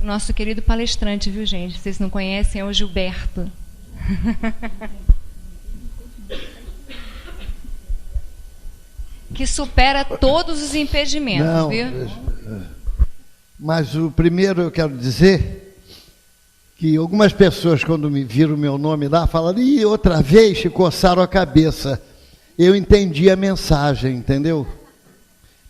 nosso querido palestrante, viu, gente? Vocês não conhecem, é o Gilberto. Que supera todos os impedimentos, não, viu? Mas o primeiro eu quero dizer que algumas pessoas, quando me viram o meu nome lá, falaram, e outra vez, coçaram a cabeça. Eu entendi a mensagem, entendeu?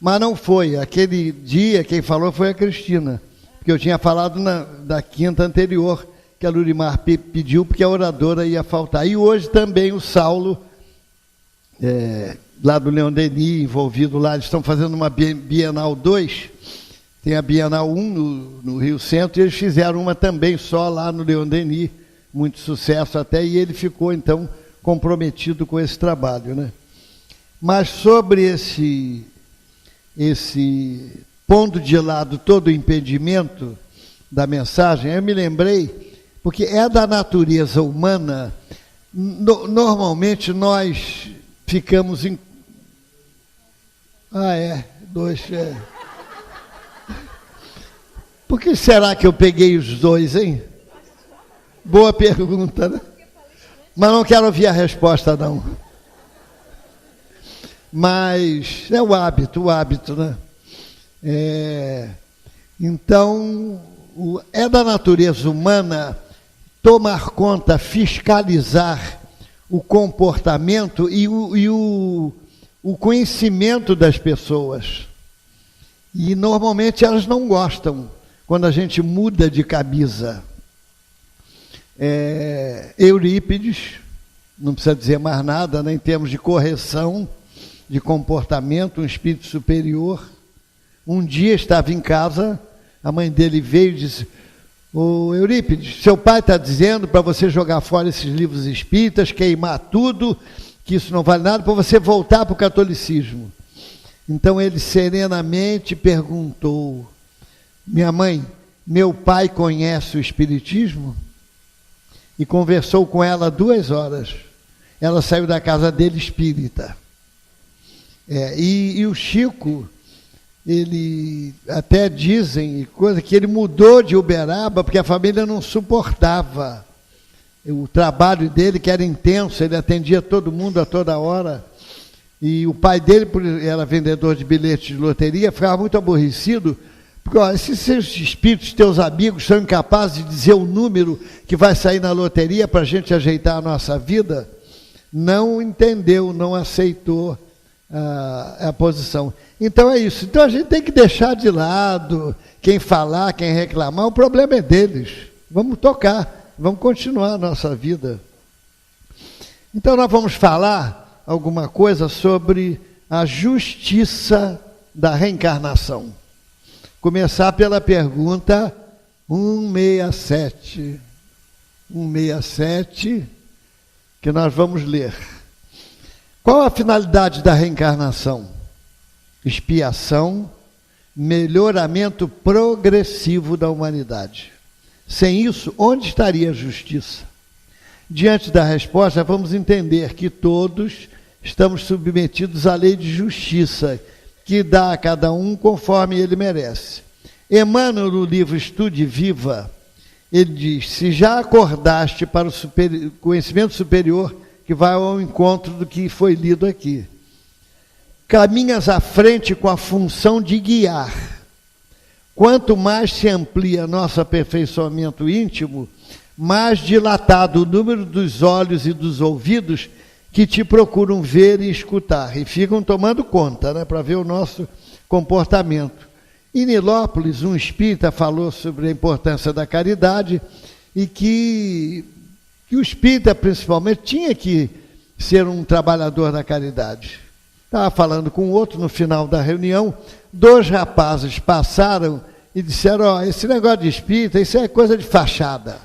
Mas não foi. Aquele dia, quem falou foi a Cristina. Porque eu tinha falado da quinta anterior, que a Lurimar pediu, porque a oradora ia faltar. E hoje também o Saulo, lá do Leon Denis, envolvido lá, eles estão fazendo uma Bienal 2, tem a Bienal 1 no Rio Centro, e eles fizeram uma também só lá no Leon Denis, muito sucesso até, e ele ficou, então, comprometido com esse trabalho, né? Mas sobre esse pondo de lado todo o impedimento da mensagem, eu me lembrei, porque é da natureza humana, normalmente nós ficamos em... Por que será que eu peguei os dois, hein? Boa pergunta, né? Mas não quero ouvir a resposta, não. Mas é o hábito, né? Então, é da natureza humana tomar conta, fiscalizar o comportamento e o conhecimento das pessoas. E normalmente elas não gostam quando a gente muda de camisa. Eurípides, não precisa dizer mais nada, né, em termos de correção de comportamento, um espírito superior. Um dia estava em casa, a mãe dele veio e disse, ô Eurípides, seu pai está dizendo para você jogar fora esses livros espíritas, queimar tudo, que isso não vale nada, para você voltar para o catolicismo. Então ele serenamente perguntou, minha mãe, meu pai conhece o espiritismo? E conversou com ela 2 horas. Ela saiu da casa dele espírita. E o Chico, ele até dizem coisa que ele mudou de Uberaba porque a família não suportava o trabalho dele, que era intenso, ele atendia todo mundo a toda hora. E o pai dele era vendedor de bilhetes de loteria, ficava muito aborrecido, porque esses seus espíritos, teus amigos, são incapazes de dizer o número que vai sair na loteria para a gente ajeitar a nossa vida. Não entendeu, não aceitou a posição. Então é isso. Então a gente tem que deixar de lado quem falar, quem reclamar, o problema é deles. Vamos tocar, vamos continuar a nossa vida. Então nós vamos falar alguma coisa sobre a justiça da reencarnação. Começar pela pergunta 167. 167, que nós vamos ler. Qual a finalidade da reencarnação? Expiação, melhoramento progressivo da humanidade. Sem isso, onde estaria a justiça? Diante da resposta, vamos entender que todos estamos submetidos à lei de justiça, que dá a cada um conforme ele merece. Emmanuel, no livro Estude Viva, ele diz, se já acordaste para o conhecimento superior, que vai ao encontro do que foi lido aqui, caminhas à frente com a função de guiar. Quanto mais se amplia nosso aperfeiçoamento íntimo, mais dilatado o número dos olhos e dos ouvidos que te procuram ver e escutar, e ficam tomando conta, né, para ver o nosso comportamento. Em Nilópolis, um espírita falou sobre a importância da caridade e que o espírita, principalmente, tinha que ser um trabalhador da caridade. Estava falando com outro no final da reunião, 2 rapazes passaram e disseram, esse negócio de espírita, isso é coisa de fachada.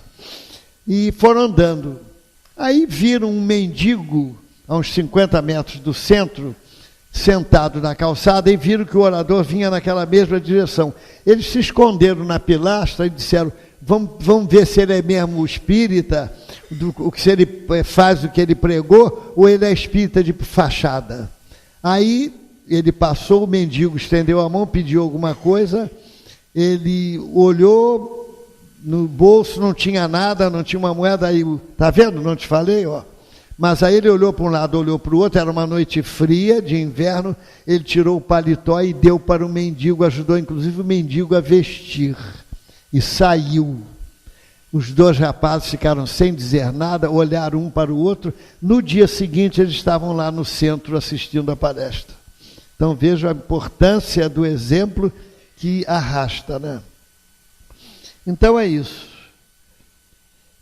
E foram andando. Aí viram um mendigo, a uns 50 metros do centro, sentado na calçada, e viram que o orador vinha naquela mesma direção. Eles se esconderam na pilastra e disseram, vamos ver se ele é mesmo espírita, se ele faz o que ele pregou, ou ele é espírita de fachada. Aí ele passou, o mendigo estendeu a mão, pediu alguma coisa, ele olhou, no bolso não tinha nada, não tinha uma moeda, aí, tá vendo? Não te falei, ó. Mas aí ele olhou para um lado, olhou para o outro, era uma noite fria, de inverno, ele tirou o paletó e deu para o mendigo, ajudou inclusive o mendigo a vestir, e saiu. Os dois rapazes ficaram sem dizer nada, olharam um para o outro. No dia seguinte eles estavam lá no centro assistindo a palestra. Então vejam a importância do exemplo que arrasta, né? Então é isso.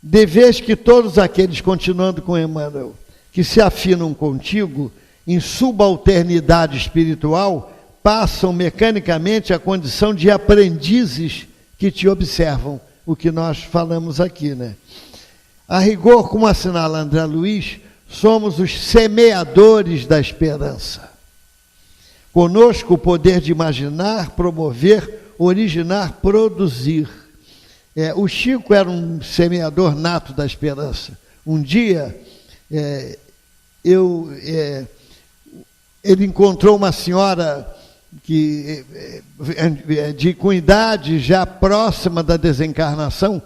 De vez que todos aqueles, continuando com Emmanuel, que se afinam contigo em subalternidade espiritual, passam mecanicamente a condição de aprendizes que te observam, o que nós falamos aqui, né? A rigor, como assinala André Luiz, somos os semeadores da esperança. Conosco o poder de imaginar, promover, originar, produzir. O Chico era um semeador nato da esperança. Um dia, ele encontrou uma senhora com idade já próxima da desencarnação,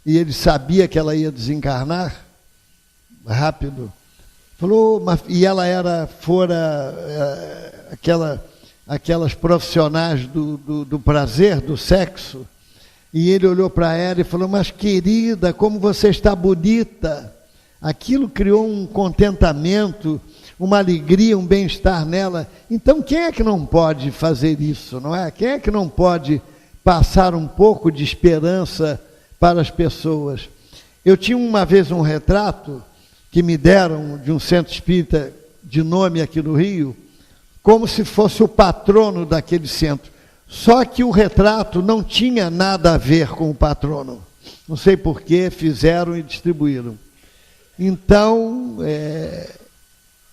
e ele sabia que ela ia desencarnar rápido. Falou, e ela aquelas profissionais do prazer, do sexo. E ele olhou para ela e falou, mas querida, como você está bonita. Aquilo criou um contentamento, uma alegria, um bem-estar nela. Então quem é que não pode fazer isso, não é? Quem é que não pode passar um pouco de esperança para as pessoas? Eu tinha uma vez um retrato que me deram de um centro espírita de nome aqui no Rio, como se fosse o patrono daquele centro. Só que o retrato não tinha nada a ver com o patrono. Não sei por que fizeram e distribuíram. Então,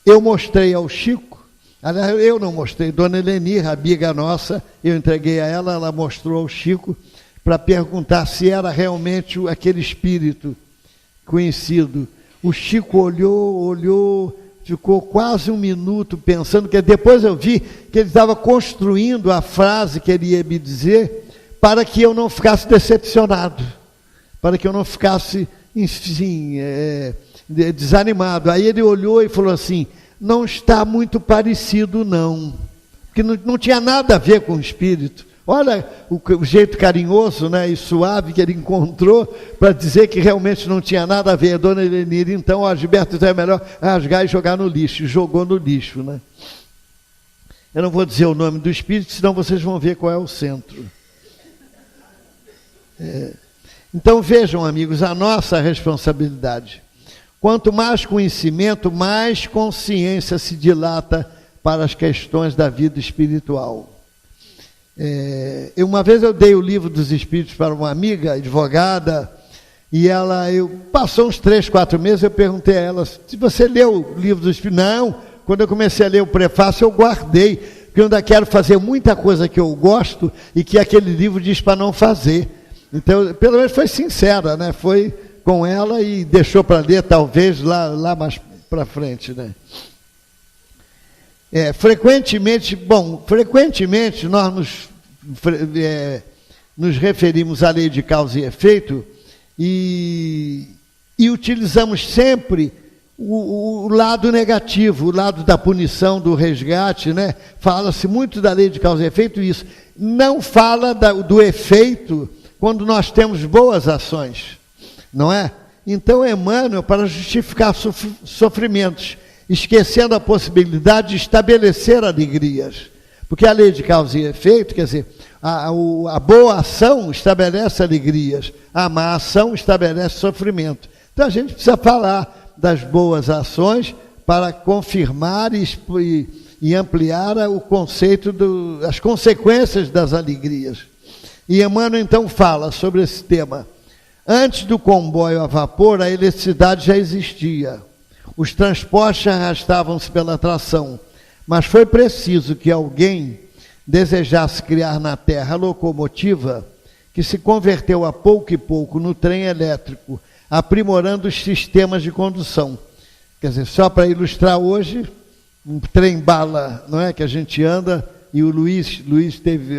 eu mostrei ao Chico, aliás, eu não mostrei, Dona Elenir, a amiga nossa, eu entreguei a ela, ela mostrou ao Chico, para perguntar se era realmente aquele espírito conhecido. O Chico olhou, ficou quase um minuto pensando, que depois eu vi que ele estava construindo a frase que ele ia me dizer, para que eu não ficasse decepcionado, para que eu não ficasse, enfim, desanimado. Aí ele olhou e falou assim, não está muito parecido não, porque não tinha nada a ver com o espírito. Olha o jeito carinhoso, né, e suave que ele encontrou para dizer que realmente não tinha nada a ver. Dona Elenir, então, Gilberto, então é melhor rasgar e jogar no lixo. Jogou no lixo, né? Eu não vou dizer o nome do espírito, senão vocês vão ver qual é o centro. Então vejam, amigos, a nossa responsabilidade. Quanto mais conhecimento, mais consciência se dilata para as questões da vida espiritual. Uma vez eu dei o livro dos Espíritos para uma amiga, advogada, e passou uns 3, 4 meses, eu perguntei a ela, se você leu o livro dos Espíritos? Não, quando eu comecei a ler o prefácio, eu guardei, porque eu ainda quero fazer muita coisa que eu gosto e que aquele livro diz para não fazer. Então, pelo menos foi sincera, né? Foi com ela e deixou para ler, talvez, lá mais para frente, né? Frequentemente nós nos referimos à lei de causa e efeito e utilizamos sempre o lado negativo, o lado da punição, do resgate, né? Fala-se muito da lei de causa e efeito, isso. Não fala do efeito quando nós temos boas ações, não é? Então, Emmanuel, para justificar sofrimentos, esquecendo a possibilidade de estabelecer alegrias. Porque a lei de causa e efeito, quer dizer, a boa ação estabelece alegrias, a má ação estabelece sofrimento. Então a gente precisa falar das boas ações para confirmar e ampliar o conceito das consequências das alegrias. E Emmanuel então fala sobre esse tema. Antes do comboio a vapor, a eletricidade já existia. Os transportes arrastavam-se pela tração, mas foi preciso que alguém desejasse criar na Terra a locomotiva que se converteu a pouco e pouco no trem elétrico, aprimorando os sistemas de condução. Quer dizer, só para ilustrar hoje, um trem-bala, não é, que a gente anda, e o Luiz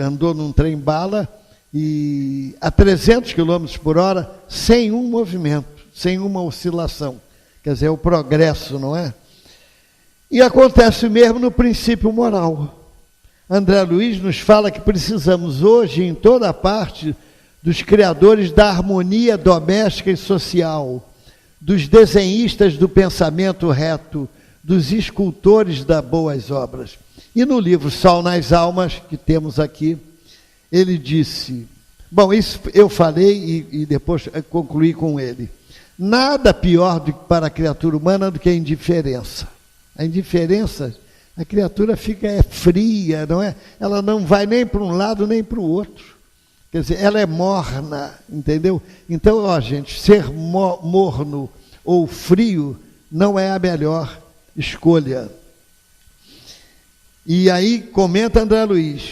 andou num trem-bala, e a 300 km por hora, sem um movimento, sem uma oscilação. Quer dizer, é o progresso, não é? E acontece mesmo no princípio moral. André Luiz nos fala que precisamos hoje, em toda parte, dos criadores da harmonia doméstica e social, dos desenhistas do pensamento reto, dos escultores das boas obras. E no livro Sol nas Almas, que temos aqui, ele disse, bom, isso eu falei e depois concluí com ele, nada pior para a criatura humana do que a indiferença. A indiferença, a criatura fica fria, não é? Ela não vai nem para um lado nem para o outro. Quer dizer, ela é morna, entendeu? Então, ó, gente, ser morno ou frio não é a melhor escolha. E aí, comenta André Luiz,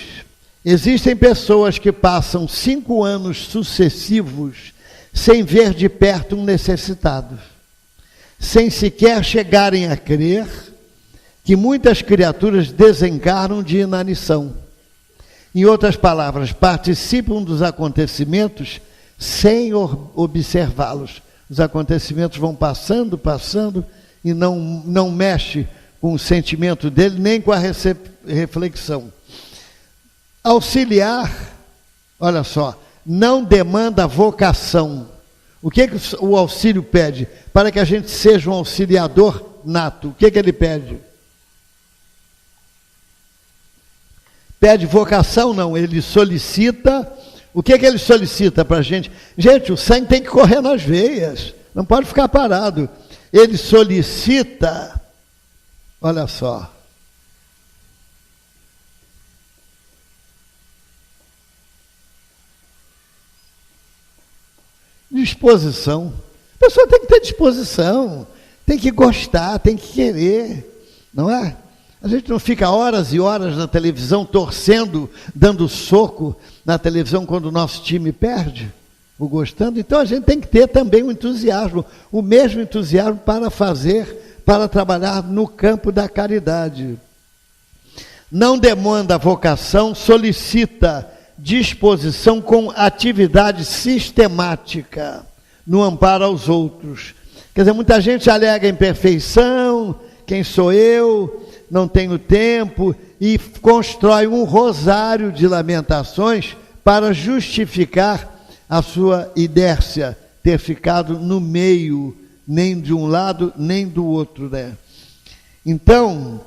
existem pessoas que passam 5 anos sucessivos sem ver de perto um necessitado, sem sequer chegarem a crer que muitas criaturas desencarnam de inanição. Em outras palavras, participam dos acontecimentos sem observá-los. Os acontecimentos vão passando e não mexe com o sentimento dele, nem com a reflexão. Auxiliar, olha só, não demanda vocação. O que o auxílio pede? Para que a gente seja um auxiliador nato. O que ele pede? Pede vocação? Não, ele solicita. O que ele solicita para a gente? Gente, o sangue tem que correr nas veias, não pode ficar parado. Ele solicita, olha só, disposição. A pessoa tem que ter disposição, tem que gostar, tem que querer, não é? A gente não fica horas e horas na televisão torcendo, dando soco na televisão quando o nosso time perde, ou gostando. Então a gente tem que ter também um entusiasmo, o mesmo entusiasmo para trabalhar no campo da caridade. Não demanda vocação, solicita disposição com atividade sistemática no amparo aos outros. Quer dizer, muita gente alega imperfeição, quem sou eu, não tenho tempo, e constrói um rosário de lamentações para justificar a sua inércia, ter ficado no meio, nem de um lado, nem do outro, né? Então,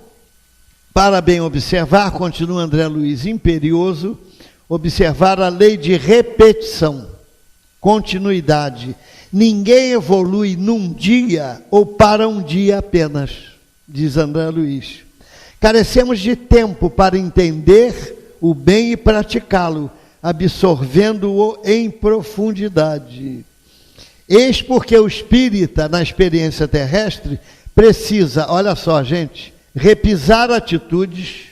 para bem observar, continua André Luiz, imperioso, observar a lei de repetição, continuidade. Ninguém evolui num dia ou para um dia apenas, diz André Luiz. Carecemos de tempo para entender o bem e praticá-lo, absorvendo-o em profundidade. Eis porque o espírita, na experiência terrestre, precisa, olha só, gente, repisar atitudes,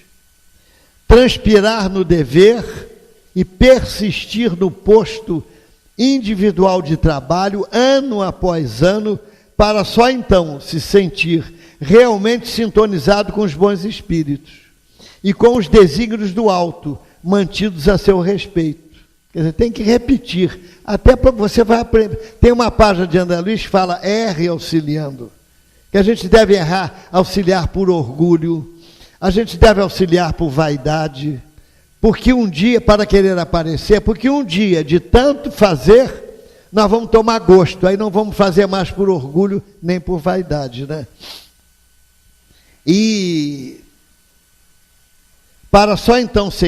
transpirar no dever e persistir no posto individual de trabalho, ano após ano, para só então se sentir realmente sintonizado com os bons espíritos e com os desígnios do alto, mantidos a seu respeito. Quer dizer, tem que repetir, até para você vai aprender. Tem uma página de André Luiz que fala, erre auxiliando, que a gente deve errar, auxiliar por orgulho, a gente deve auxiliar por vaidade, porque um dia, para querer aparecer, porque um dia de tanto fazer, nós vamos tomar gosto, aí não vamos fazer mais por orgulho, nem por vaidade, né? E para só então se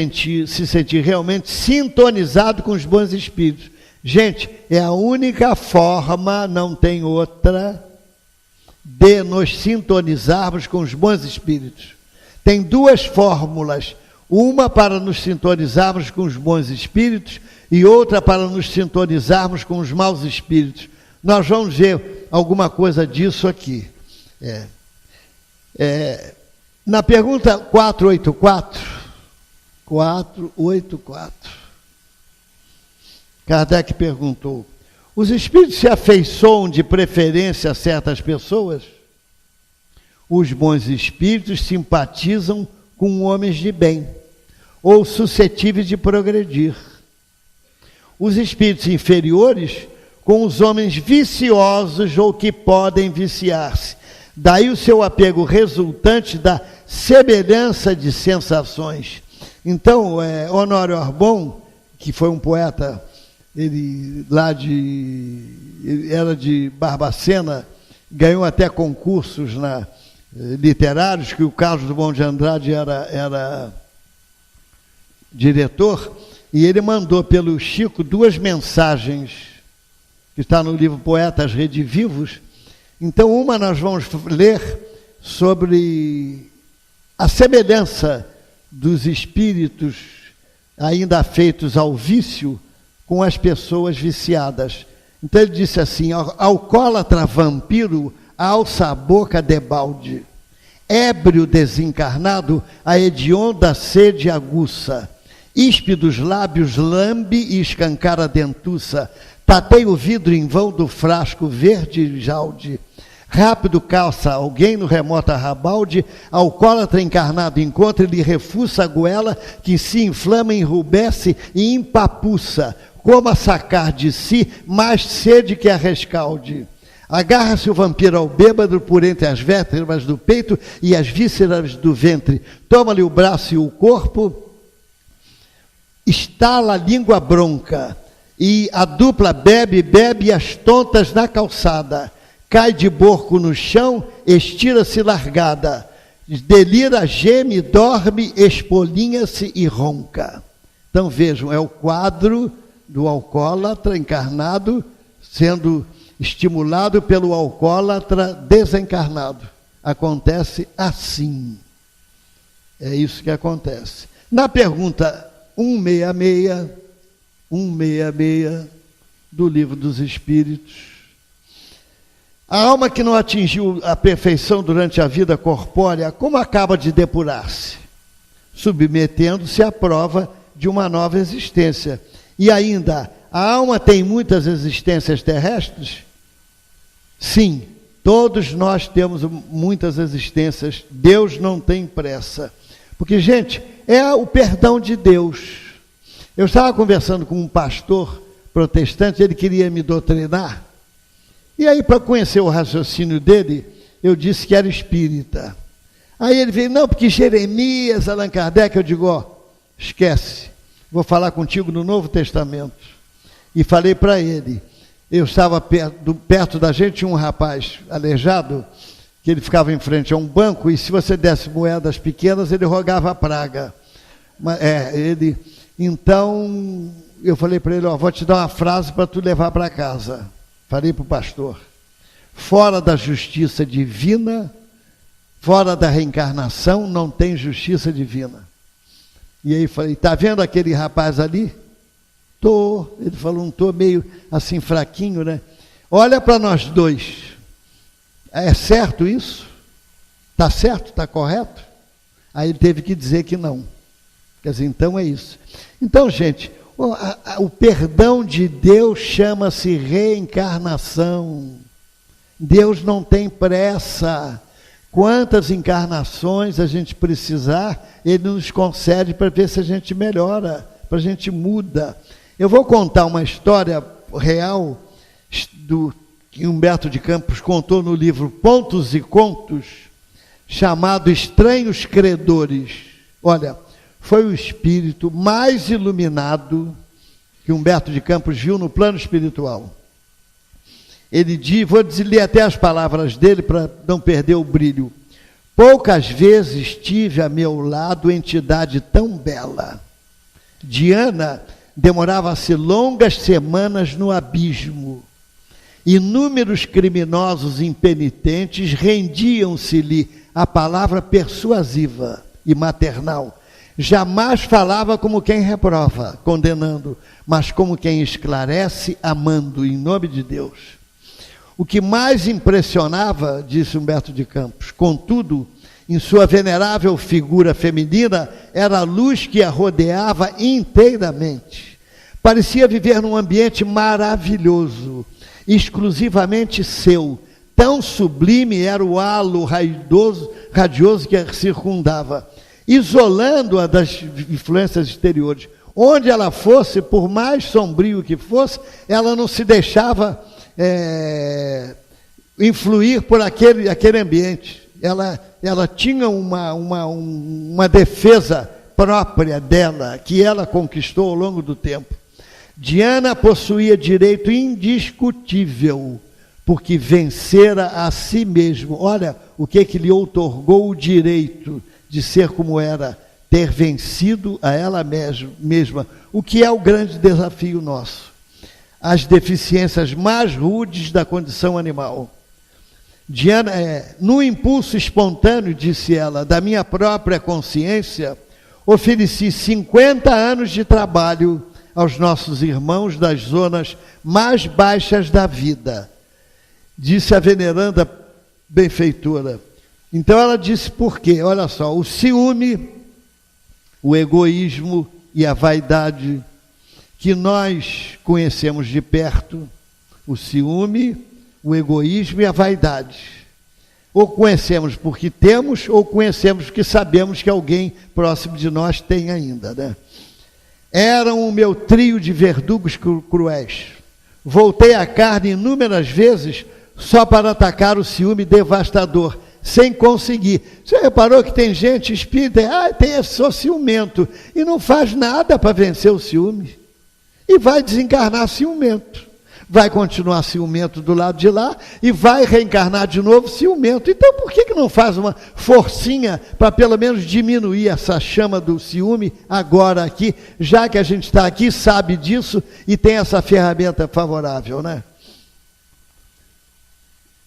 sentir realmente sintonizado com os bons espíritos. Gente, é a única forma, não tem outra, de nos sintonizarmos com os bons espíritos. Tem 2 fórmulas, uma para nos sintonizarmos com os bons espíritos e outra para nos sintonizarmos com os maus espíritos. Nós vamos ver alguma coisa disso aqui. Na pergunta 484, Kardec perguntou, os espíritos se afeiçoam de preferência a certas pessoas? Os bons espíritos simpatizam com homens de bem, ou suscetíveis de progredir. os espíritos inferiores com os homens viciosos ou que podem viciar-se. Daí o seu apego resultante da semelhança de sensações. Então, Honório Arbon, que foi um poeta, ele era de Barbacena, ganhou até concursos literários, que o Carlos Drummond de Andrade era diretor, e ele mandou pelo Chico 2 mensagens, que está no livro Poetas Redivivos. Então, uma nós vamos ler sobre a semelhança dos espíritos ainda afeitos ao vício com as pessoas viciadas. Então ele disse assim: alcoólatra vampiro alça a boca debalde, ébrio desencarnado a hedionda sede aguça, íspidos lábios lambe e escancara a dentuça, tateia o vidro em vão do frasco verde jalde, rápido calça alguém no remoto arrabalde, alcoólatra encarnado encontra e lhe refuça a goela que se inflama, enrubesce e empapuça, como a sacar de si mais sede que a rescalde. Agarra-se o vampiro ao bêbado por entre as vértebras do peito e as vísceras do ventre, toma-lhe o braço e o corpo, estala a língua bronca, e a dupla bebe as tontas na calçada, cai de borco no chão, estira-se largada, delira, geme, dorme, espolinha-se e ronca. Então vejam, é o quadro do alcoólatra encarnado sendo estimulado pelo alcoólatra desencarnado. Acontece assim. É isso que acontece. Na pergunta 166 do Livro dos Espíritos, a alma que não atingiu a perfeição durante a vida corpórea, como acaba de depurar-se? Submetendo-se à prova de uma nova existência. E ainda, a alma tem muitas existências terrestres? Sim, todos nós temos muitas existências. Deus não tem pressa. Porque, gente, é o perdão de Deus. Eu estava conversando com um pastor protestante, ele queria me doutrinar. E aí, para conhecer o raciocínio dele, eu disse que era espírita. Aí ele veio, não, porque Jeremias, Allan Kardec, eu digo, esquece, vou falar contigo no Novo Testamento. E falei para ele, eu estava perto da gente, tinha um rapaz aleijado, que ele ficava em frente a um banco, e se você desse moedas pequenas, ele rogava a praga. Então, eu falei para ele, vou te dar uma frase para tu levar para casa. Falei para o pastor, fora da justiça divina, fora da reencarnação, não tem justiça divina. E aí falei, está vendo aquele rapaz ali? Tô. Ele falou, tô meio assim fraquinho, né? Olha para nós dois. É certo isso? Está certo? Está correto? Aí ele teve que dizer que não. Quer dizer, então é isso. Então, gente, o perdão de Deus chama-se reencarnação. Deus não tem pressa. Quantas encarnações a gente precisar, Ele nos concede para ver se a gente melhora, para a gente muda. Eu vou contar uma história real que Humberto de Campos contou no livro Pontos e Contos, chamado Estranhos Credores. Olha, foi o espírito mais iluminado que Humberto de Campos viu no plano espiritual. Ele diz, vou ler até as palavras dele para não perder o brilho. Poucas vezes tive a meu lado entidade tão bela. Diana demorava-se longas semanas no abismo. Inúmeros criminosos impenitentes rendiam-se-lhe a palavra persuasiva e maternal. Jamais falava como quem reprova, condenando, mas como quem esclarece, amando, em nome de Deus. O que mais impressionava, disse Humberto de Campos, contudo, em sua venerável figura feminina, era a luz que a rodeava inteiramente. Parecia viver num ambiente maravilhoso, exclusivamente seu. Tão sublime era o halo radioso que a circundava, isolando-a das influências exteriores. Onde ela fosse, por mais sombrio que fosse, ela não se deixava influir por aquele ambiente. Ela tinha uma defesa própria dela, que ela conquistou ao longo do tempo. Diana possuía direito indiscutível, porque vencera a si mesmo. Olha o que lhe outorgou o direito de ser como era, ter vencido a ela mesma, o que é o grande desafio nosso. As deficiências mais rudes da condição animal. Diana, no impulso espontâneo, disse ela, da minha própria consciência, ofereci 50 anos de trabalho aos nossos irmãos das zonas mais baixas da vida, disse a veneranda benfeitora. Então ela disse por quê? Olha só, o ciúme, o egoísmo e a vaidade que nós conhecemos de perto, o ciúme, o egoísmo e a vaidade. Ou conhecemos porque temos, ou conhecemos porque sabemos que alguém próximo de nós tem ainda, né? Eram o meu trio de verdugos cruéis. Voltei à carne inúmeras vezes só para atacar o ciúme devastador, sem conseguir. Você reparou que tem gente espírita, sou ciumento, e não faz nada para vencer o ciúme. E vai desencarnar ciumento. Vai continuar ciumento do lado de lá e vai reencarnar de novo ciumento. Então por que não faz uma forcinha para pelo menos diminuir essa chama do ciúme agora aqui, já que a gente está aqui, sabe disso e tem essa ferramenta favorável, né?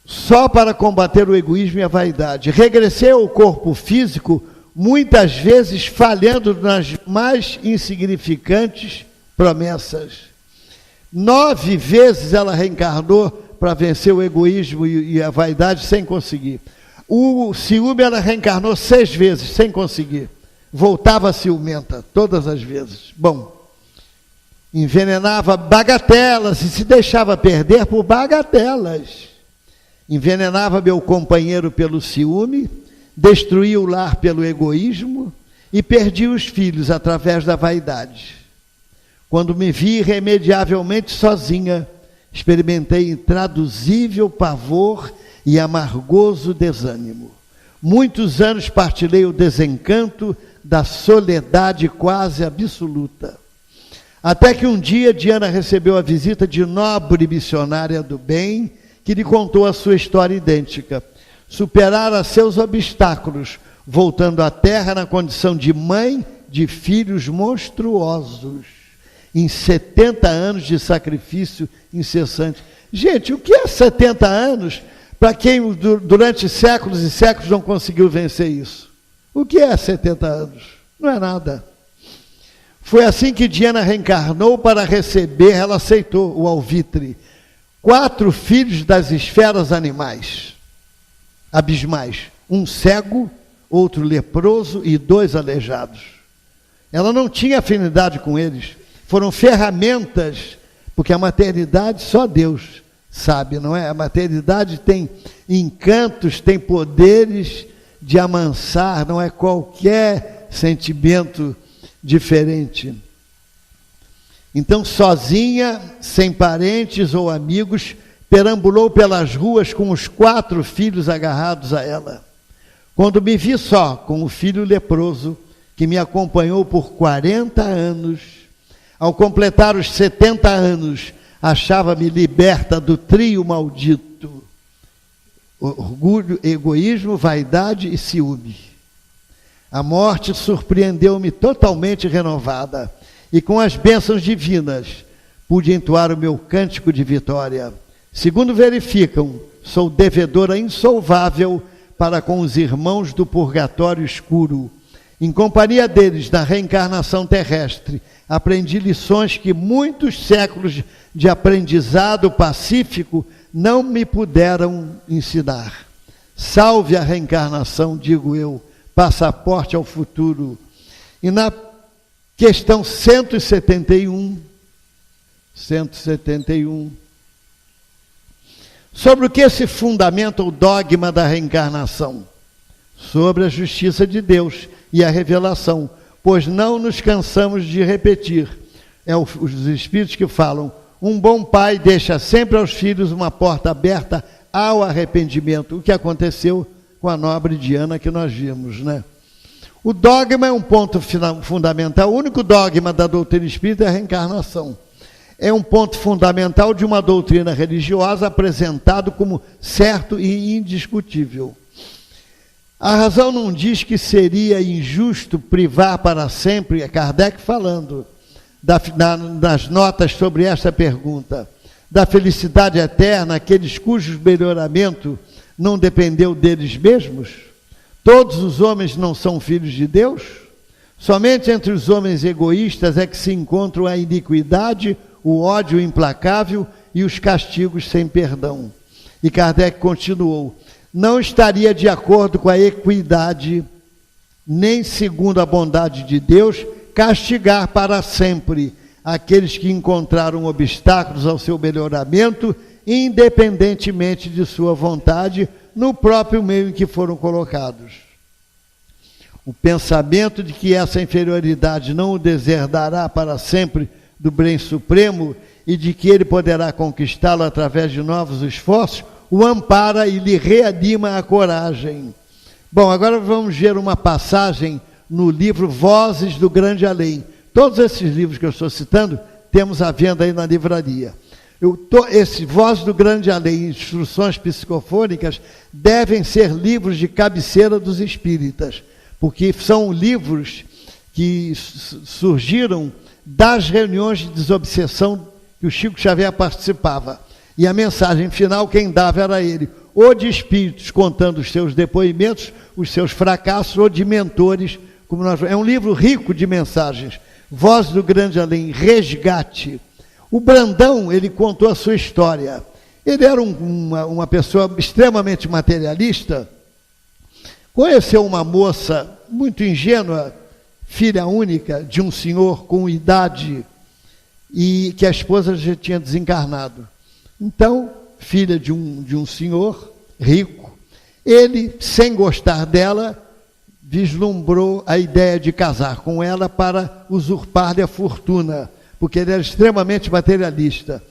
Só para combater o egoísmo e a vaidade. Regressei ao corpo físico, muitas vezes falhando nas mais insignificantes promessas. 9 vezes ela reencarnou para vencer o egoísmo e a vaidade sem conseguir. O ciúme ela reencarnou 6 vezes sem conseguir. Voltava ciumenta todas as vezes. Bom, envenenava bagatelas e se deixava perder por bagatelas. Envenenava meu companheiro pelo ciúme, destruía o lar pelo egoísmo e perdia os filhos através da vaidade. Quando me vi irremediavelmente sozinha, experimentei intraduzível pavor e amargoso desânimo. Muitos anos partilhei o desencanto da soledade quase absoluta. Até que um dia Diana recebeu a visita de nobre missionária do bem, que lhe contou a sua história idêntica. Superara seus obstáculos, voltando à terra na condição de mãe de filhos monstruosos. Em 70 anos de sacrifício incessante. Gente, o que é 70 anos para quem durante séculos e séculos não conseguiu vencer isso? O que é 70 anos? Não é nada. Foi assim que Diana reencarnou para receber, ela aceitou o alvitre, 4 filhos das esferas animais, abismais. Um cego, outro leproso e 2 aleijados. Ela não tinha afinidade com eles. Foram ferramentas, porque a maternidade só Deus sabe, não é? A maternidade tem encantos, tem poderes de amansar, não é qualquer sentimento diferente. Então, sozinha, sem parentes ou amigos, perambulou pelas ruas com os 4 filhos agarrados a ela. Quando me vi só com o filho leproso, que me acompanhou por 40 anos, ao completar os 70 anos, achava-me liberta do trio maldito: orgulho, egoísmo, vaidade e ciúme. A morte surpreendeu-me totalmente renovada, e com as bênçãos divinas pude entoar o meu cântico de vitória. Segundo verificam, sou devedora insolvável para com os irmãos do purgatório escuro. Em companhia deles, na reencarnação terrestre, aprendi lições que muitos séculos de aprendizado pacífico não me puderam ensinar. Salve a reencarnação, digo eu, passaporte ao futuro. E na questão 171, sobre o que se fundamenta o dogma da reencarnação? Sobre a justiça de Deus e a revelação, pois não nos cansamos de repetir. Os Espíritos que falam, um bom pai deixa sempre aos filhos uma porta aberta ao arrependimento, o que aconteceu com a nobre Diana que nós vimos, né? O dogma é um ponto fundamental, o único dogma da doutrina espírita é a reencarnação. É um ponto fundamental de uma doutrina religiosa apresentado como certo e indiscutível. A razão não diz que seria injusto privar para sempre, é Kardec falando, das notas sobre esta pergunta, da felicidade eterna, aqueles cujo melhoramento não dependeu deles mesmos? Todos os homens não são filhos de Deus? Somente entre os homens egoístas é que se encontram a iniquidade, o ódio implacável e os castigos sem perdão. E Kardec continuou, não estaria de acordo com a equidade, nem segundo a bondade de Deus, castigar para sempre aqueles que encontraram obstáculos ao seu melhoramento, independentemente de sua vontade, no próprio meio em que foram colocados. O pensamento de que essa inferioridade não o deserdará para sempre do bem supremo e de que ele poderá conquistá-lo através de novos esforços, o ampara e lhe reanima a coragem. Bom, agora vamos ver uma passagem no livro Vozes do Grande Além. Todos esses livros que eu estou citando, temos à venda aí na livraria. Esse Vozes do Grande Além, Instruções Psicofônicas, devem ser livros de cabeceira dos espíritas, porque são livros que surgiram das reuniões de desobsessão que o Chico Xavier participava. E a mensagem final, quem dava era ele, ou de espíritos contando os seus depoimentos, os seus fracassos, ou de mentores. É um livro rico de mensagens. Voz do Grande Além, Resgate. O Brandão, ele contou a sua história. Ele era uma pessoa extremamente materialista, conheceu uma moça muito ingênua, filha única de um senhor com idade, e que a esposa já tinha desencarnado. Então, filha de um senhor rico, ele, sem gostar dela, vislumbrou a ideia de casar com ela para usurpar-lhe a fortuna, porque ele era extremamente materialista.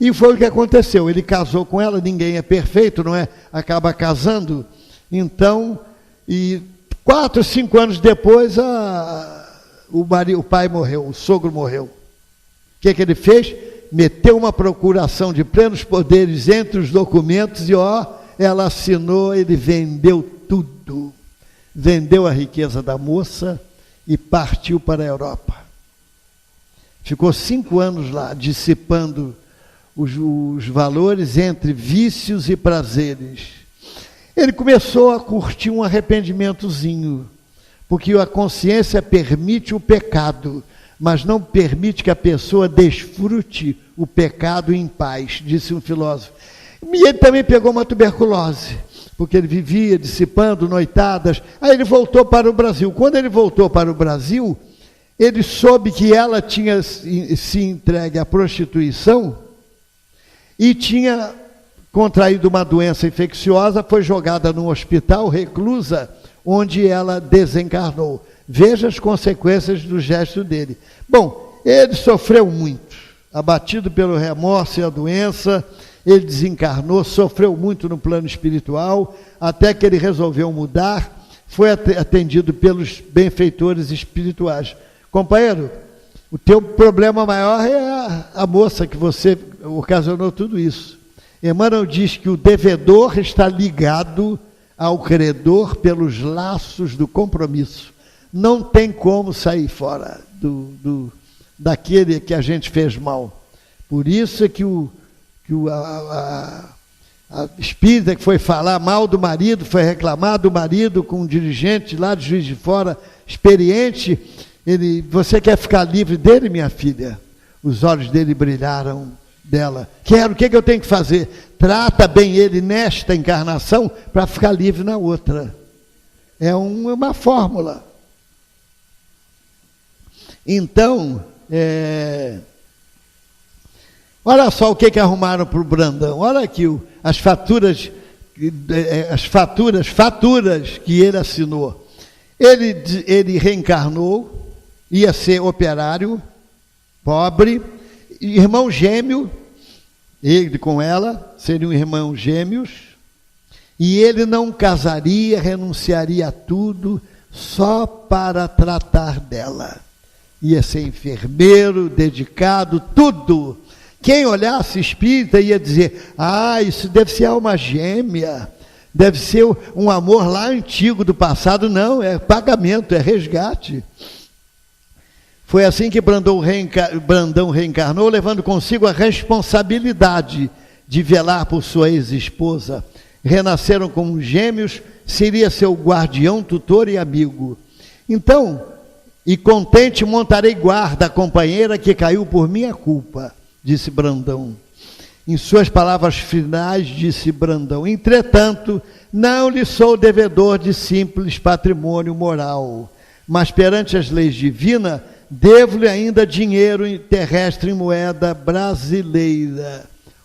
E foi o que aconteceu, ele casou com ela, ninguém é perfeito, não é? Acaba casando, então, e 4, 5 anos depois, o pai morreu, o sogro morreu. O que ele fez? Meteu uma procuração de plenos poderes entre os documentos e, ela assinou, ele vendeu tudo. Vendeu a riqueza da moça e partiu para a Europa. Ficou 5 anos lá, dissipando os valores entre vícios e prazeres. Ele começou a curtir um arrependimentozinho, porque a consciência permite o pecado, mas não permite que a pessoa desfrute o pecado em paz, disse um filósofo. E ele também pegou uma tuberculose, porque ele vivia dissipando noitadas. Aí ele voltou para o Brasil. Quando ele voltou para o Brasil, ele soube que ela tinha se entregue à prostituição e tinha contraído uma doença infecciosa, foi jogada num hospital, reclusa, onde ela desencarnou. Veja as consequências do gesto dele. Bom, ele sofreu muito, abatido pelo remorso e a doença, ele desencarnou, sofreu muito no plano espiritual, até que ele resolveu mudar, foi atendido pelos benfeitores espirituais. Companheiro, o teu problema maior é a moça que você ocasionou tudo isso. Emmanuel diz que o devedor está ligado ao credor pelos laços do compromisso. Não tem como sair fora daquele que a gente fez mal. Por isso é que a espírita que foi falar mal do marido, foi reclamar do marido com um dirigente lá de Juiz de Fora, experiente, você quer ficar livre dele, minha filha? Os olhos dele brilharam dela. Quero, o que eu tenho que fazer? Trata bem ele nesta encarnação para ficar livre na outra. É uma fórmula. Então, olha só o que arrumaram para o Brandão. Olha aqui as faturas que ele assinou. Ele reencarnou ia ser operário, pobre, irmão gêmeo, ele com ela, seriam irmãos gêmeos, e ele não casaria, renunciaria a tudo, só para tratar dela. Ia ser enfermeiro, dedicado, tudo. Quem olhasse espírita ia dizer, isso deve ser alma gêmea, deve ser um amor lá antigo do passado. Não, é pagamento, é resgate. Foi assim que Brandão reencarnou, levando consigo a responsabilidade de velar por sua ex-esposa. Renasceram como gêmeos, seria seu guardião, tutor e amigo. Então, e contente montarei guarda a companheira que caiu por minha culpa, disse Brandão. Em suas palavras finais, disse Brandão, entretanto, não lhe sou devedor de simples patrimônio moral, mas perante as leis divinas, devo-lhe ainda dinheiro terrestre em moeda brasileira.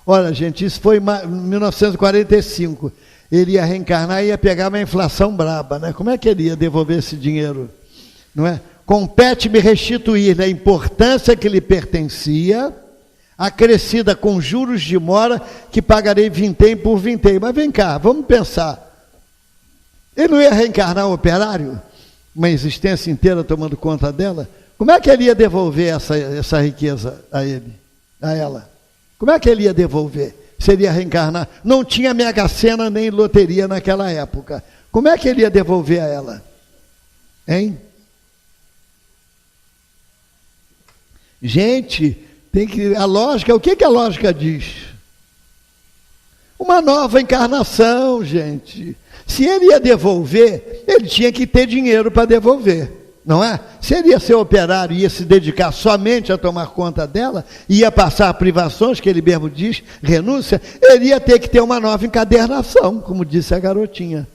Olha, gente, isso foi em 1945. Ele ia reencarnar e ia pegar uma inflação braba, né? Como é que ele ia devolver esse dinheiro? Não é? Compete-me restituir a importância que lhe pertencia, acrescida com juros de mora, que pagarei vintém por vintém. Mas vem cá, vamos pensar. Ele não ia reencarnar um operário? Uma existência inteira tomando conta dela? Como é que ele ia devolver essa riqueza a ela? Como é que ele ia devolver? Seria reencarnar? Não tinha Mega Sena nem loteria naquela época. Como é que ele ia devolver a ela? Hein? Gente, a lógica, o que a lógica diz? Uma nova encarnação, gente. Se ele ia devolver, ele tinha que ter dinheiro para devolver. Não é? Se ele ia ser operário e ia se dedicar somente a tomar conta dela, ia passar privações, que ele mesmo diz, renúncia, ele ia ter que ter uma nova encadernação, como disse a garotinha.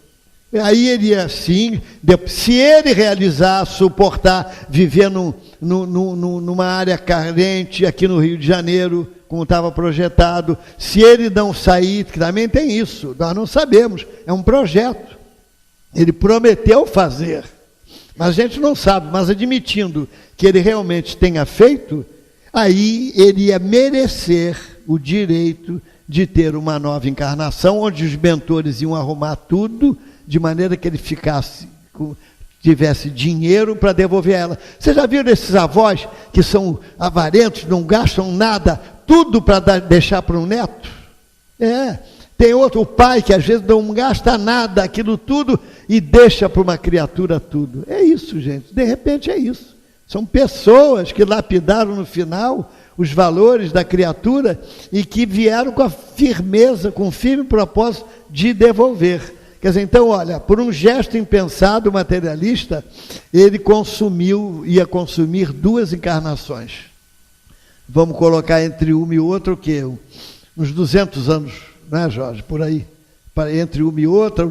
Aí ele ia, sim, se ele realizar, suportar, viver numa área carente aqui no Rio de Janeiro, como estava projetado, se ele não sair, que também tem isso, nós não sabemos, é um projeto. Ele prometeu fazer. Mas a gente não sabe, mas admitindo que ele realmente tenha feito, aí ele ia merecer o direito de ter uma nova encarnação, onde os mentores iam arrumar tudo, de maneira que ele tivesse dinheiro para devolver a ela. Vocês já viram esses avós que são avarentos, não gastam nada, tudo para deixar para um neto? Tem o pai que às vezes não gasta nada, aquilo tudo, e deixa para uma criatura tudo. É isso, gente, de repente é isso. São pessoas que lapidaram no final os valores da criatura e que vieram com a firmeza, com o firme propósito de devolver. Quer dizer, então, olha, por um gesto impensado materialista, ele ia consumir 2 encarnações. Vamos colocar entre uma e outra o quê? Uns 200 anos, não é, Jorge? Por aí. Entre uma e outra,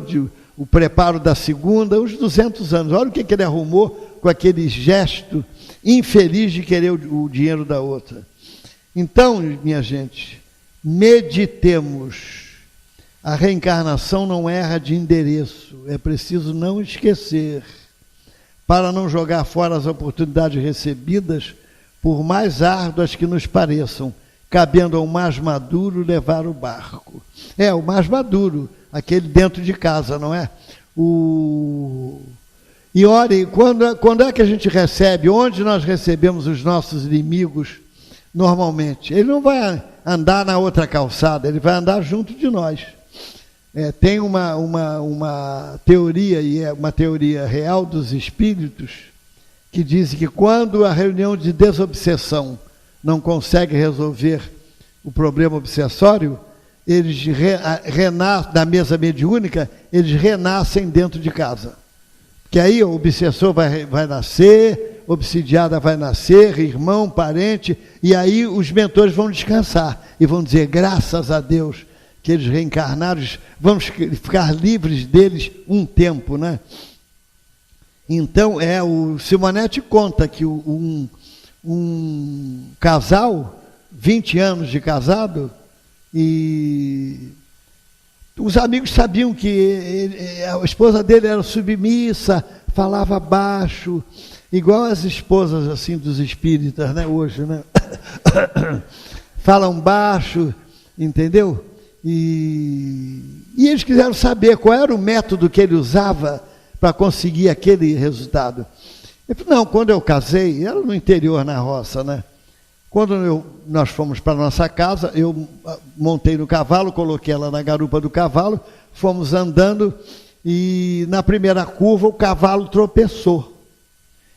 o preparo da segunda, uns 200 anos. Olha o que ele arrumou com aquele gesto infeliz de querer o dinheiro da outra. Então, minha gente, meditemos. A reencarnação não erra de endereço, é preciso não esquecer, para não jogar fora as oportunidades recebidas, por mais árduas que nos pareçam, cabendo ao mais maduro levar o barco. O mais maduro, aquele dentro de casa, não é? E olhem, quando é que a gente recebe, onde nós recebemos os nossos inimigos, normalmente? Ele não vai andar na outra calçada, ele vai andar junto de nós. Tem uma teoria, e é uma teoria real dos espíritos, que diz que quando a reunião de desobsessão não consegue resolver o problema obsessório, eles renascem, da mesa mediúnica, eles renascem dentro de casa. Que aí o obsessor vai nascer, obsidiada vai nascer, irmão, parente, e aí os mentores vão descansar e vão dizer, graças a Deus, que eles reencarnaram, vamos ficar livres deles um tempo, né? Então, o Simonetti conta que um casal, 20 anos de casado, e os amigos sabiam que a esposa dele era submissa, falava baixo, igual as esposas assim dos espíritas, né, hoje, né? Falam baixo, entendeu? E eles quiseram saber qual era o método que ele usava para conseguir aquele resultado. Eu falei, não, quando eu casei, era no interior, na roça, né? Quando nós fomos para a nossa casa, eu montei no cavalo, coloquei ela na garupa do cavalo, fomos andando e na primeira curva o cavalo tropeçou.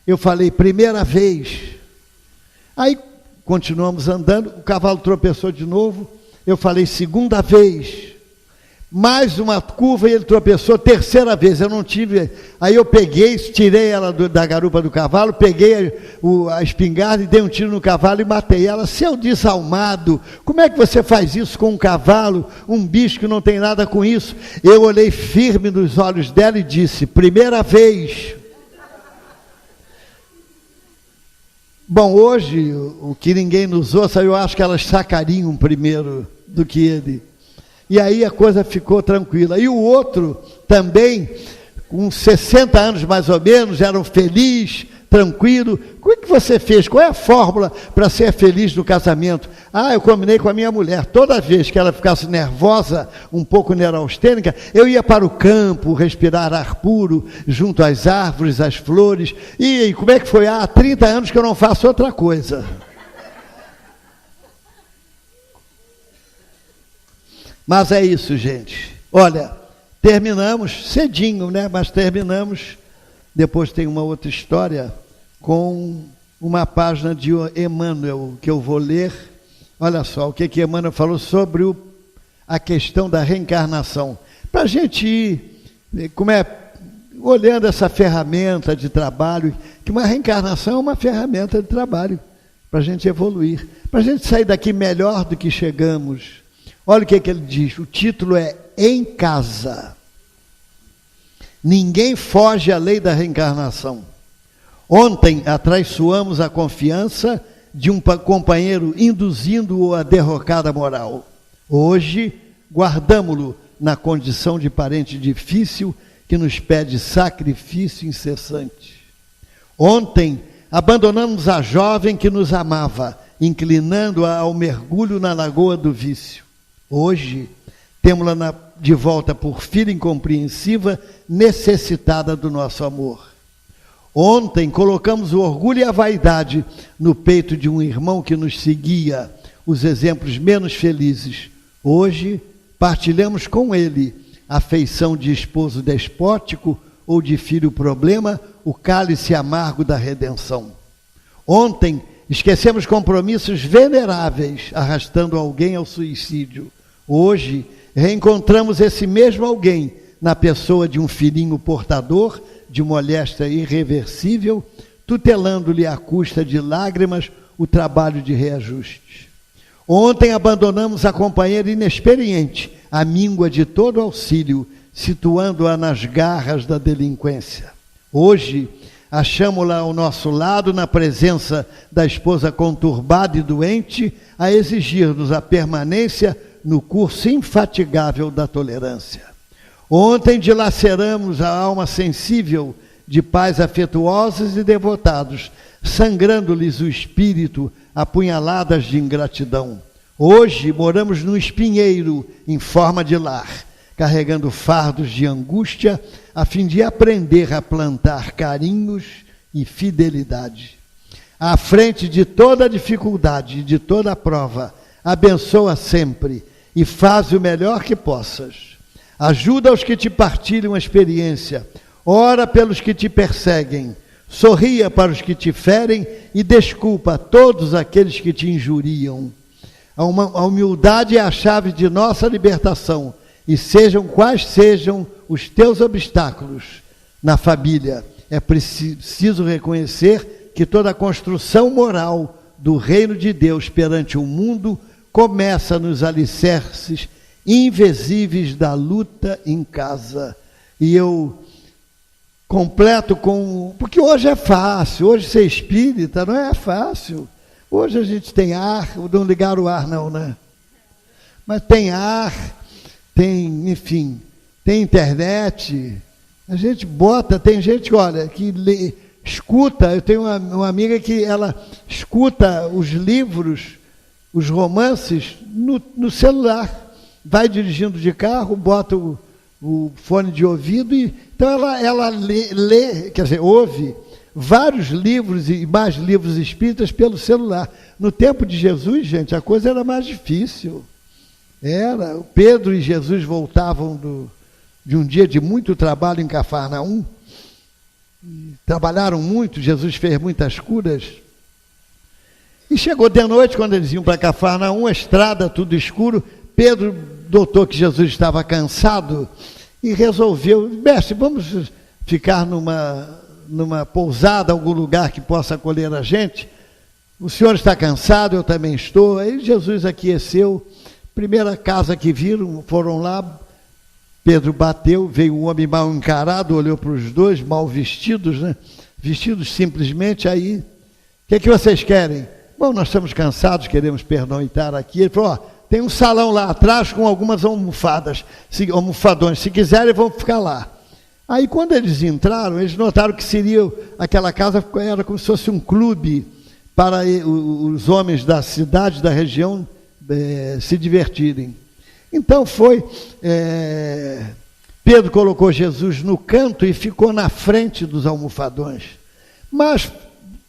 Eu falei, primeira vez. Aí continuamos andando, o cavalo tropeçou de novo, eu falei, segunda vez. Mais uma curva e ele tropeçou, terceira vez, eu não tive. Aí eu peguei, tirei ela da garupa do cavalo, peguei a espingarda e dei um tiro no cavalo e matei ela. Seu desalmado, como é que você faz isso com um cavalo, um bicho que não tem nada com isso? Eu olhei firme nos olhos dela e disse, primeira vez. Bom, hoje, o que ninguém nos ouça, eu acho que elas sacariam primeiro do que ele. E aí a coisa ficou tranquila. E o outro também, com 60 anos mais ou menos, era um feliz, tranquilo. Como é que você fez? Qual é a fórmula para ser feliz no casamento? Ah, eu combinei com a minha mulher. Toda vez que ela ficasse nervosa, um pouco neurastênica, eu ia para o campo, respirar ar puro, junto às árvores, às flores. E como é que foi? Ah, há 30 anos que eu não faço outra coisa. Mas é isso, gente. Olha, terminamos cedinho, né? Mas terminamos. Depois tem uma outra história com uma página de Emmanuel, que eu vou ler. Olha só, o que Emmanuel falou sobre a questão da reencarnação. Para a gente ir, olhando essa ferramenta de trabalho, que uma reencarnação é uma ferramenta de trabalho, para a gente evoluir, para a gente sair daqui melhor do que chegamos. Olha o que ele diz, o título é Em Casa. Ninguém foge à lei da reencarnação. Ontem atraiçoamos a confiança de um companheiro induzindo-o à derrocada moral. Hoje guardamo-lo na condição de parente difícil que nos pede sacrifício incessante. Ontem abandonamos a jovem que nos amava, inclinando-a ao mergulho na lagoa do vício. Hoje, temos-la de volta por filha incompreensiva, necessitada do nosso amor. Ontem, colocamos o orgulho e a vaidade no peito de um irmão que nos seguia, os exemplos menos felizes. Hoje, partilhamos com ele a afeição de esposo despótico ou de filho problema, o cálice amargo da redenção. Ontem, esquecemos compromissos veneráveis, arrastando alguém ao suicídio. Hoje, reencontramos esse mesmo alguém na pessoa de um filhinho portador de moléstia irreversível, tutelando-lhe à custa de lágrimas o trabalho de reajuste. Ontem abandonamos a companheira inexperiente, a míngua de todo auxílio, situando-a nas garras da delinquência. Hoje, achamo-la ao nosso lado, na presença da esposa conturbada e doente, a exigir-nos a permanência no curso infatigável da tolerância. Ontem dilaceramos a alma sensível de pais afetuosos e devotados, sangrando-lhes o espírito a punhaladas de ingratidão. Hoje moramos num espinheiro em forma de lar, carregando fardos de angústia, a fim de aprender a plantar carinhos e fidelidade. À frente de toda dificuldade, de toda prova, abençoa sempre e faz o melhor que possas. Ajuda os que te partilham a experiência, ora pelos que te perseguem, sorria para os que te ferem e desculpa todos aqueles que te injuriam. A humildade é a chave de nossa libertação, e sejam quais sejam os teus obstáculos na família, é preciso reconhecer que toda a construção moral do reino de Deus perante o mundo começa nos alicerces invisíveis da luta em casa. E eu completo porque hoje é fácil, hoje ser espírita não é fácil. Hoje a gente tem ar, não ligar o ar não, né? Mas tem ar, tem, enfim, tem internet, A gente bota, tem gente, olha, que escuta, eu tenho uma amiga que ela escuta os livros, os romances, no celular. Vai dirigindo de carro, bota o fone de ouvido, então ela lê, quer dizer, ouve vários livros e mais livros espíritas pelo celular. No tempo de Jesus, gente, a coisa era mais difícil. Era, Pedro e Jesus voltavam de um dia de muito trabalho em Cafarnaum, trabalharam muito, Jesus fez muitas curas, e chegou de noite, quando eles iam para Cafarnaum, a estrada, tudo escuro, Pedro notou que Jesus estava cansado e resolveu, mestre, vamos ficar numa pousada, algum lugar que possa acolher a gente? O senhor está cansado, eu também estou. Aí Jesus aqueceu, primeira casa que viram, foram lá, Pedro bateu, veio um homem mal encarado, olhou para os dois, mal vestidos, né? Vestidos simplesmente, aí, o que vocês querem? Bom, nós estamos cansados, queremos pernoitar aqui. Ele falou, tem um salão lá atrás com algumas almofadões, se quiserem vão ficar lá. Aí quando eles entraram, eles notaram que aquela casa era como se fosse um clube para os homens da cidade, da região, se divertirem. Então Pedro colocou Jesus no canto e ficou na frente dos almofadões. Mas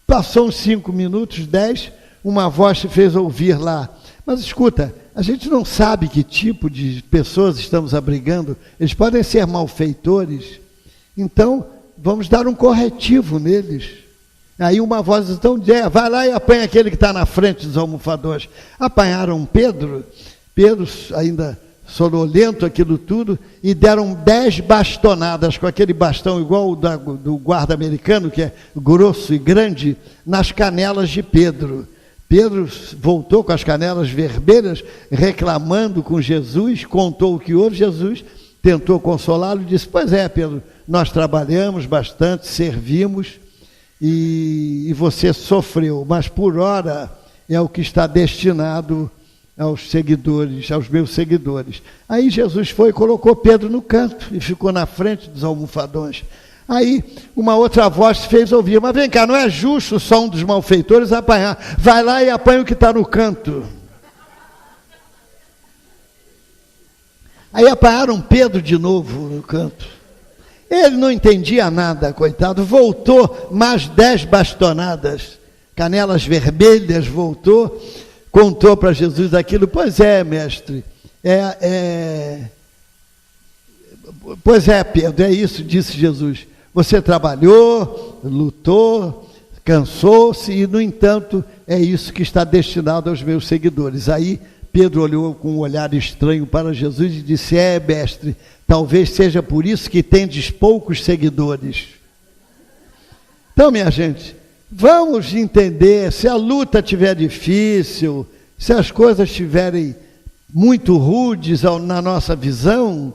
passou uns 5 minutos, 10, uma voz se fez ouvir lá. Mas escuta, a gente não sabe que tipo de pessoas estamos abrigando, eles podem ser malfeitores, então vamos dar um corretivo neles. Aí uma voz, então, vai lá e apanha aquele que está na frente dos almofadores. Apanharam Pedro ainda sonolento aquilo tudo, e deram 10 bastonadas com aquele bastão igual o do guarda americano, que é grosso e grande, nas canelas de Pedro. Pedro voltou com as canelas vermelhas, reclamando com Jesus, contou o que houve. Jesus tentou consolá-lo e disse, pois é, Pedro, nós trabalhamos bastante, servimos, e você sofreu, mas por hora é o que está destinado aos seguidores, aos meus seguidores. Aí Jesus foi e colocou Pedro no canto e ficou na frente dos almofadões. Aí uma outra voz se fez ouvir, mas vem cá, não é justo só um dos malfeitores apanhar, vai lá e apanha o que está no canto. Aí apanharam Pedro de novo no canto. Ele não entendia nada, coitado, voltou mais 10 bastonadas, canelas vermelhas, voltou, contou para Jesus aquilo. Pois é, mestre, pois é, Pedro, é isso, disse Jesus. Você trabalhou, lutou, cansou-se, e, no entanto, é isso que está destinado aos meus seguidores. Aí Pedro olhou com um olhar estranho para Jesus e disse, mestre, talvez seja por isso que tendes poucos seguidores. Então, minha gente, vamos entender, se a luta estiver difícil, se as coisas estiverem muito rudes na nossa visão,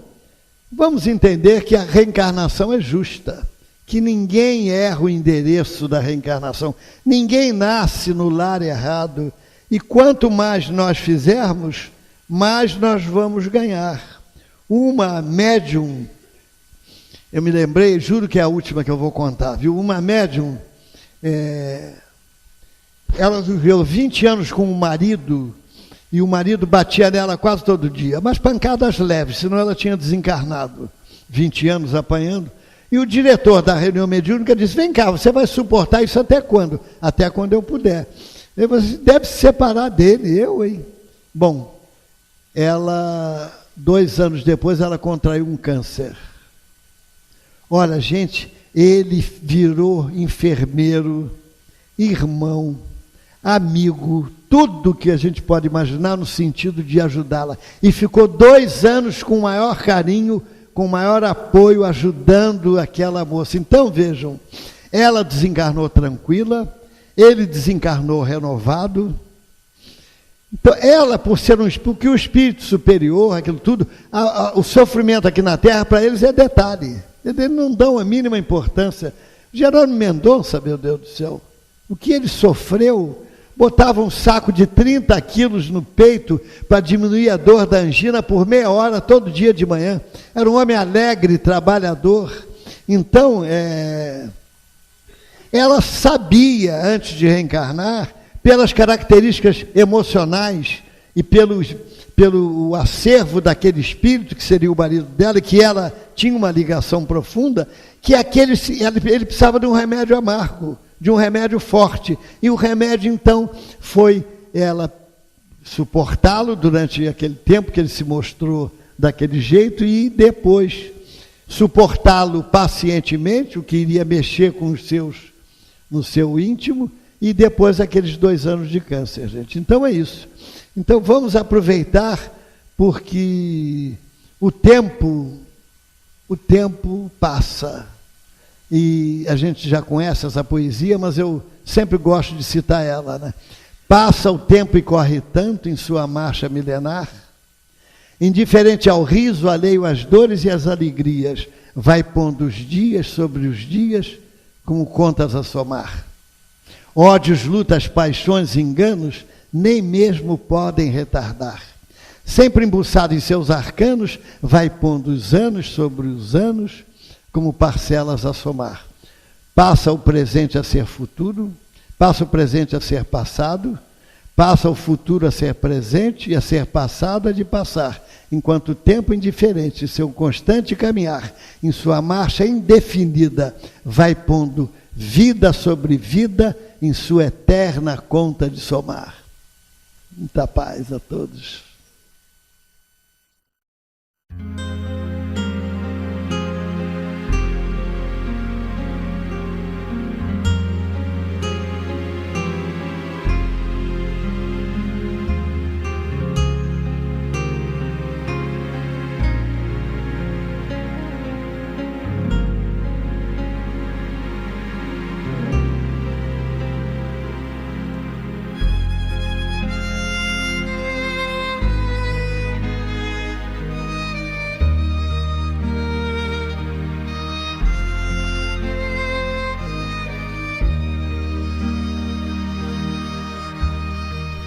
vamos entender que a reencarnação é justa, que ninguém erra o endereço da reencarnação, ninguém nasce no lar errado, e quanto mais nós fizermos, mais nós vamos ganhar. Uma médium, eu me lembrei, juro que é a última que eu vou contar, viu? Uma médium, ela viveu 20 anos com o marido, e o marido batia nela quase todo dia, mas pancadas leves, senão ela tinha desencarnado, 20 anos apanhando. E o diretor da reunião mediúnica disse, vem cá, você vai suportar isso até quando? Até quando eu puder. Você deve se separar dele, hein? Bom, 2 anos depois, ela contraiu um câncer. Olha, gente, ele virou enfermeiro, irmão, amigo, tudo que a gente pode imaginar no sentido de ajudá-la. E ficou 2 anos com maior carinho, com maior apoio, ajudando aquela moça. Então, vejam, ela desencarnou tranquila, ele desencarnou renovado. Então, ela, por ser porque o espírito superior, aquilo tudo, o sofrimento aqui na Terra, para eles é detalhe. Eles não dão a mínima importância. Jerônimo Mendonça, meu Deus do céu, o que ele sofreu, botava um saco de 30 quilos no peito para diminuir a dor da angina por meia hora, todo dia de manhã. Era um homem alegre, trabalhador. Então, ela sabia, antes de reencarnar, pelas características emocionais e pelo acervo daquele espírito, que seria o marido dela, que ela tinha uma ligação profunda, que ele precisava de um remédio amargo, de um remédio forte. E o remédio, então, foi ela suportá-lo durante aquele tempo que ele se mostrou daquele jeito e depois suportá-lo pacientemente, o que iria mexer no seu íntimo, e depois aqueles 2 anos de câncer, gente. Então é isso. Então vamos aproveitar, porque o tempo passa. E a gente já conhece essa poesia, mas eu sempre gosto de citar ela, né? Passa o tempo e corre tanto em sua marcha milenar, indiferente ao riso, alheio às dores e às alegrias, vai pondo os dias sobre os dias, como contas a somar. Ódios, lutas, paixões, enganos, nem mesmo podem retardar. Sempre embuçado em seus arcanos, vai pondo os anos sobre os anos, como parcelas a somar. Passa o presente a ser futuro, passa o presente a ser passado, passa o futuro a ser presente e a ser passado a de passar, enquanto o tempo indiferente, seu constante caminhar, em sua marcha indefinida, vai pondo vida sobre vida em sua eterna conta de somar. Muita paz a todos.